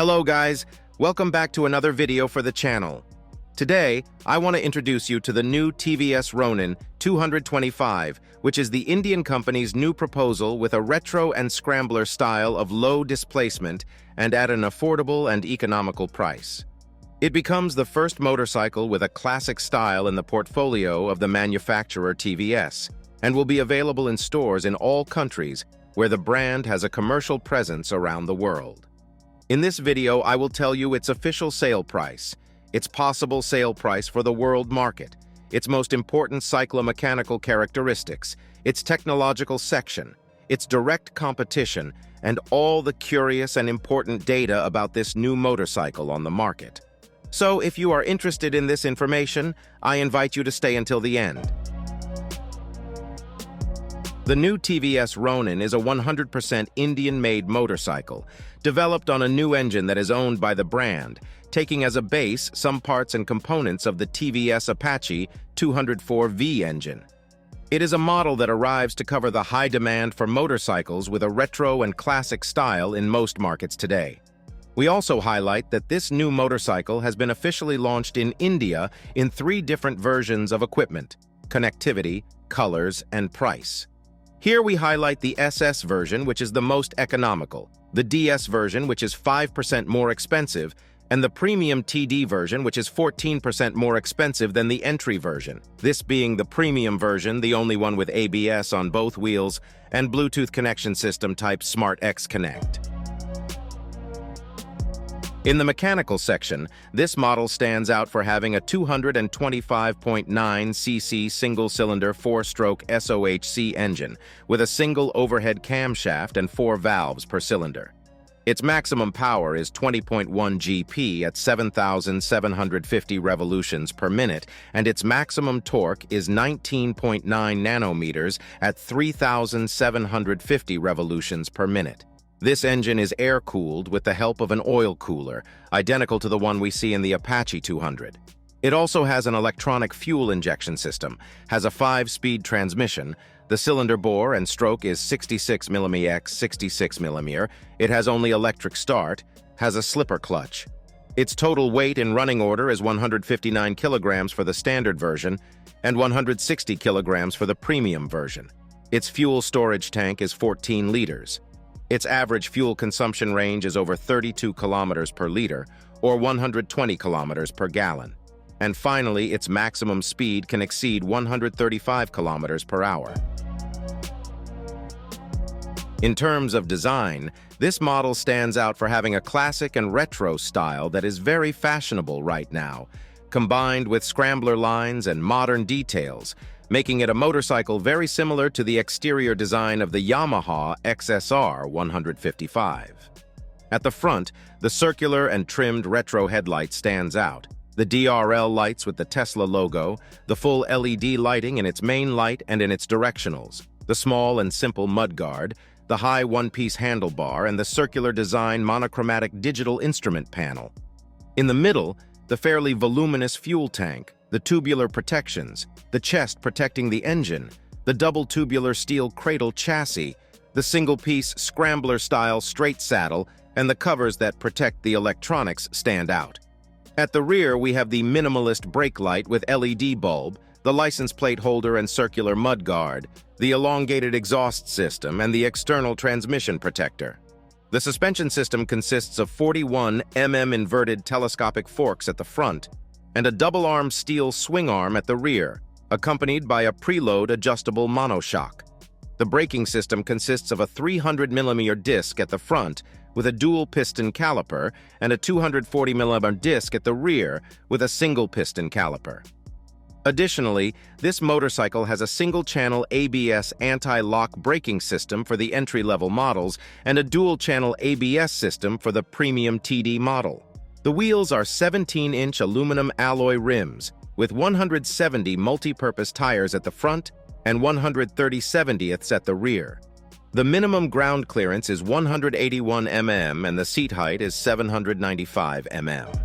Hello guys, welcome back to another video for the channel. Today, I want to introduce you to the new TVS Ronin 225, which is the Indian company's new proposal with a retro and scrambler style of low displacement and at an affordable and economical price. It becomes the first motorcycle with a classic style in the portfolio of the manufacturer TVS, and will be available in stores in all countries where the brand has a commercial presence around the world. In this video, I will tell you its official sale price, its possible sale price for the world market, its most important cyclomechanical characteristics, its technological section, its direct competition, and all the curious and important data about this new motorcycle on the market. So, if you are interested in this information, I invite you to stay until the end. The new TVS Ronin is a 100% Indian-made motorcycle, developed on a new engine that is owned by the brand, taking as a base some parts and components of the TVS Apache 204V engine. It is a model that arrives to cover the high demand for motorcycles with a retro and classic style in most markets today. We also highlight that this new motorcycle has been officially launched in India in 3 different versions of equipment, connectivity, colors, and price. Here we highlight the SS version, which is the most economical, the DS version, which is 5% more expensive, and the premium TD version, which is 14% more expensive than the entry version, this being the premium version, the only one with ABS on both wheels, and Bluetooth connection system type SmartX Connect. In the mechanical section, this model stands out for having a 225.9 cc single-cylinder 4-stroke SOHC engine with a single overhead camshaft and 4 valves per cylinder. Its maximum power is 20.1 GP at 7,750 revolutions per minute, and its maximum torque is 19.9 nanometers at 3,750 revolutions per minute. This engine is air-cooled with the help of an oil cooler, identical to the one we see in the Apache 200. It also has an electronic fuel injection system, has a 5-speed transmission, the cylinder bore and stroke is 66 mm x 66 mm, it has only electric start, has a slipper clutch. Its total weight in running order is 159 kilograms for the standard version and 160 kilograms for the premium version. Its fuel storage tank is 14 liters. Its average fuel consumption range is over 32 kilometers per liter, or 120 kilometers per gallon. And finally, its maximum speed can exceed 135 kilometers per hour. In terms of design, this model stands out for having a classic and retro style that is very fashionable right now, combined with scrambler lines and modern details, making it a motorcycle very similar to the exterior design of the Yamaha XSR 155. At the front, the circular and trimmed retro headlight stands out. The DRL lights with the Tesla logo, the full LED lighting in its main light and in its directionals, the small and simple mudguard, the high one-piece handlebar, and the circular design monochromatic digital instrument panel. In the middle, the fairly voluminous fuel tank, the tubular protections, the chest protecting the engine, the double tubular steel cradle chassis, the single-piece scrambler-style straight saddle, and the covers that protect the electronics stand out. At the rear, we have the minimalist brake light with LED bulb, the license plate holder and circular mudguard, the elongated exhaust system, and the external transmission protector. The suspension system consists of 41 mm inverted telescopic forks at the front and a double-arm steel swing arm at the rear, accompanied by a preload adjustable monoshock. The braking system consists of a 300 mm disc at the front with a dual-piston caliper and a 240 mm disc at the rear with a single-piston caliper. Additionally, this motorcycle has a single-channel ABS anti-lock braking system for the entry-level models and a dual-channel ABS system for the premium TD model. The wheels are 17-inch aluminum alloy rims with 170 multi-purpose tires at the front and 130/70ths at the rear. The minimum ground clearance is 181 mm and the seat height is 795 mm.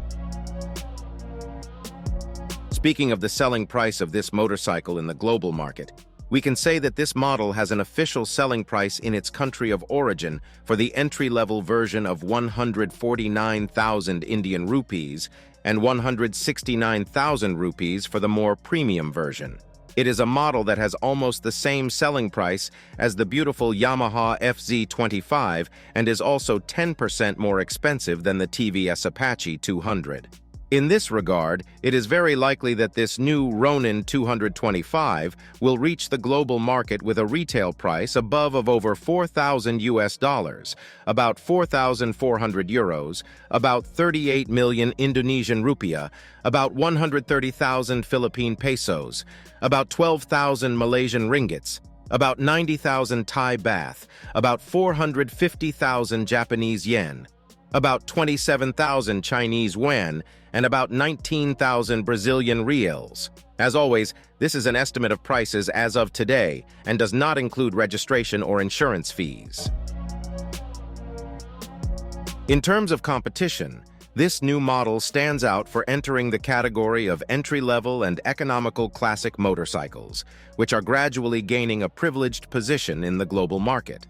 Speaking of the selling price of this motorcycle in the global market, We can say that this model has an official selling price in its country of origin for the entry-level version of 149,000 Indian rupees and 169,000 rupees for the more premium version. It is a model that has almost the same selling price as the beautiful Yamaha FZ25 and is also 10% more expensive than the TVS Apache 200. In this regard, it is very likely that this new Ronin 225 will reach the global market with a retail price above of over 4,000 US dollars, about 4,400 euros, about 38 million Indonesian rupiah, about 130,000 Philippine pesos, about 12,000 Malaysian ringgits, about 90,000 Thai baht, about 450,000 Japanese yen, about 27,000 Chinese yuan, and about 19,000 Brazilian reals. As always, this is an estimate of prices as of today and does not include registration or insurance fees. In terms of competition, this new model stands out for entering the category of entry-level and economical classic motorcycles, which are gradually gaining a privileged position in the global market.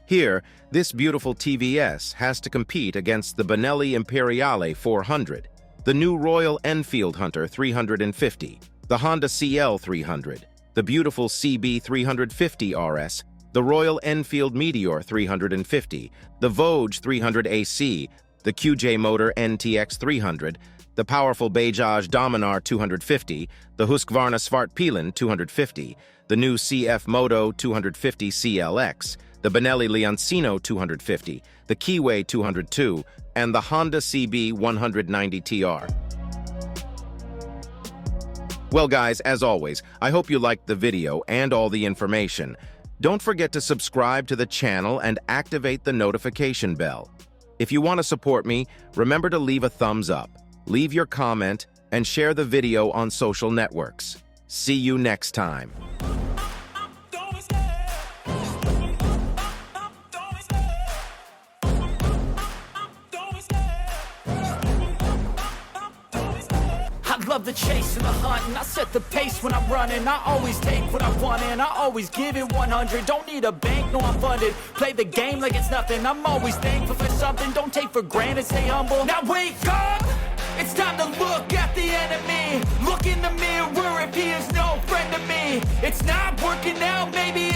Here, this beautiful TVS has to compete against the Benelli Imperiale 400, the new Royal Enfield Hunter 350, the Honda CL 300, the beautiful CB 350 RS, the Royal Enfield Meteor 350, the Vogue 300 AC, the QJ Motor NTX 300, the powerful Bajaj Dominar 250, the Husqvarna Svartpilen 250, the new CFMOTO 250 CLX, the Benelli Leoncino 250, the Kiwi 202, and the Honda CB 190 TR. Well guys, as always, I hope you liked the video and all the information. Don't forget to subscribe to the channel and activate the notification bell. If you want to support me, remember to leave a thumbs up, leave your comment, and share the video on social networks. See you next time. Love the chase and the hunt, and I set the pace when I'm running. I always take what I want and I always give it 100. Don't need a bank, no I'm funded. Play the game like it's nothing. I'm always thankful for something. Don't take for granted, stay humble. Now wake up, it's time to look at the enemy. Look in the mirror if he is no friend to me. It's not working out, maybe